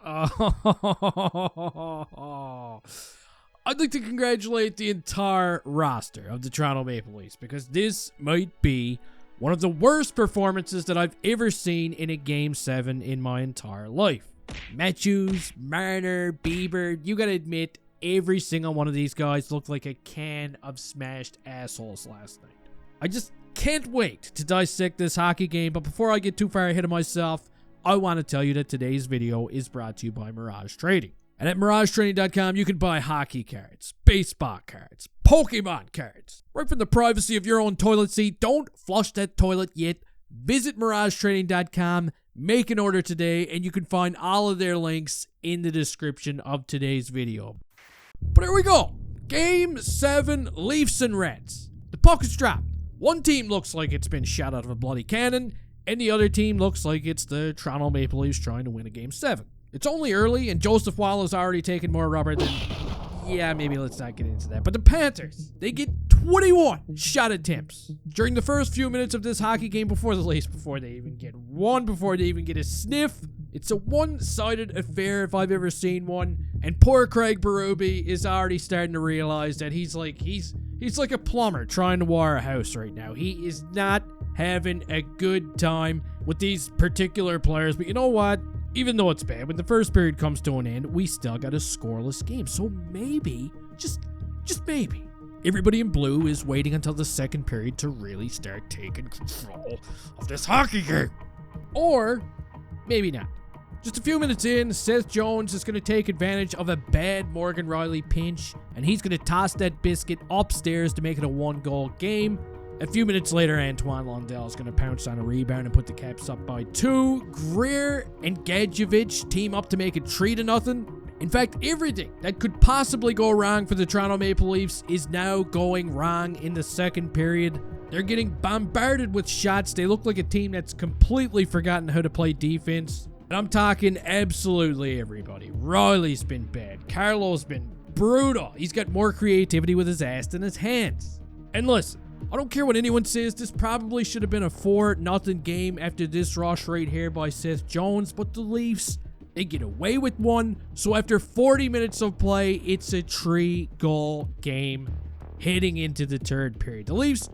Oh, I'd like to congratulate the entire roster of the Toronto Maple Leafs because this might be one of the worst performances that I've ever seen in a Game 7 in my entire life. Matthews, Marner, Bieber, you gotta admit, every single one of these guys looked like a can of smashed assholes last night. I just can't wait to dissect this hockey game, but before I get too far ahead of myself, I want to tell you that today's video is brought to you by Miraj Trading. And at MirajTrading.com, you can buy hockey cards, baseball cards, Pokemon cards, right from the privacy of your own toilet seat. Don't flush that toilet yet. Visit MirajTrading.com, make an order today, and you can find all of their links in the description of today's video. But here we go. Game 7, Leafs and Reds. The puck is dropped. One team looks like it's been shot out of a bloody cannon, and the other team looks like it's the Toronto Maple Leafs trying to win a Game 7. It's only early, and Joseph Wallow's already taken more rubber than... Yeah, maybe let's not get into that. But the Panthers, they get 21 shot attempts during the first few minutes of this hockey game before the Leafs, before they even get one, before they even get a sniff. It's a one-sided affair if I've ever seen one. And poor Craig Berube is already starting to realize that he's like a plumber trying to wire a house right now. He is not having a good time with these particular players. But you know what? Even though it's bad, when the first period comes to an end, we still got a scoreless game. So maybe, just maybe, everybody in blue is waiting until the second period to really start taking control of this hockey game. Or maybe not. Just a few minutes in, Seth Jones is going to take advantage of a bad Morgan Rielly pinch, and he's going to toss that biscuit upstairs to make it a one-goal game. A few minutes later, Antoine Lundell is going to pounce on a rebound and put the Caps up by 2. Greer and Gadjevich team up to make it 3-0. In fact, everything that could possibly go wrong for the Toronto Maple Leafs is now going wrong in the second period. They're getting bombarded with shots. They look like a team that's completely forgotten how to play defense. And I'm talking absolutely everybody. Riley's been bad. Carlo's been brutal. He's got more creativity with his ass than his hands. And listen, I don't care what anyone says, this probably should have been a 4-0 game after this rush right here by Seth Jones, but the Leafs, they get away with one, so after 40 minutes of play, it's a 3-goal game heading into the third period. The Leafs,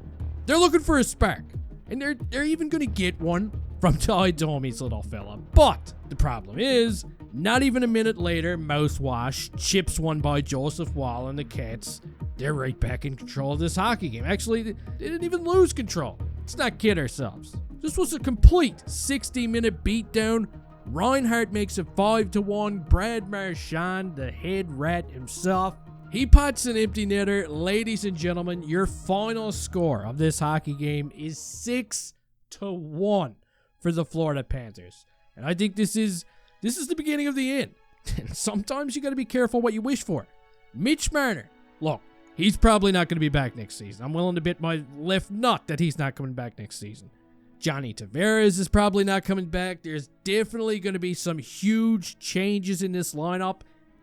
they're looking for a spark, and they're even going to get one from Ty Domi's little fella, but the problem is, not even a minute later, mouthwash, chips one by Joseph Wall and the Cats. They're right back in control of this hockey game. Actually, they didn't even lose control. Let's not kid ourselves. This was a complete 60-minute beatdown. Reinhart makes it 5-1. Brad Marchand, the head rat himself, he pots an empty netter. Ladies and gentlemen, your final score of this hockey game is 6-1 for the Florida Panthers. And I think this is the beginning of the end. And sometimes you got to be careful what you wish for. Mitch Marner, look, he's probably not going to be back next season. I'm willing to bet my left nut that he's not coming back next season. Johnny Tavares is probably not coming back. There's definitely going to be some huge changes in this lineup,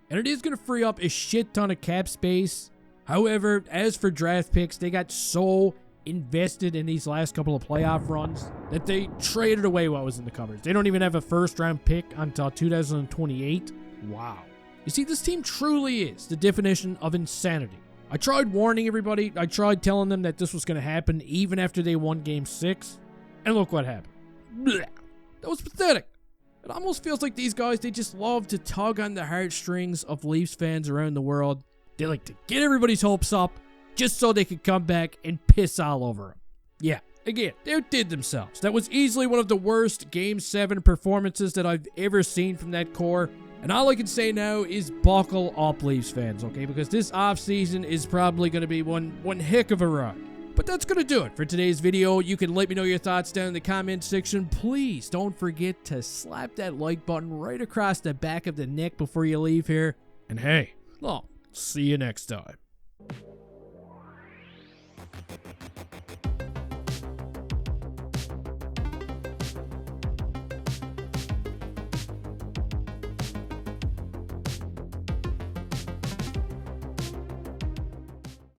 and it is going to free up a shit ton of cap space. However, as for draft picks, they got so invested in these last couple of playoff runs that they traded away what was in the cupboards. They don't even have a first-round pick until 2028. Wow. You see, this team truly is the definition of insanity. I tried warning everybody. I tried telling them that this was going to happen even after they won Game 6. And look what happened. Blech. That was pathetic. It almost feels like these guys, they just love to tug on the heartstrings of Leafs fans around the world. They like to get everybody's hopes up just so they could come back and piss all over them. Yeah, again, they outdid themselves. That was easily one of the worst Game 7 performances that I've ever seen from that core. And all I can say now is buckle up, Leafs fans, okay? Because this offseason is probably going to be one heck of a ride. But that's going to do it for today's video. You can let me know your thoughts down in the comment section. Please don't forget to slap that like button right across the back of the neck before you leave here. And hey, well, see you next time.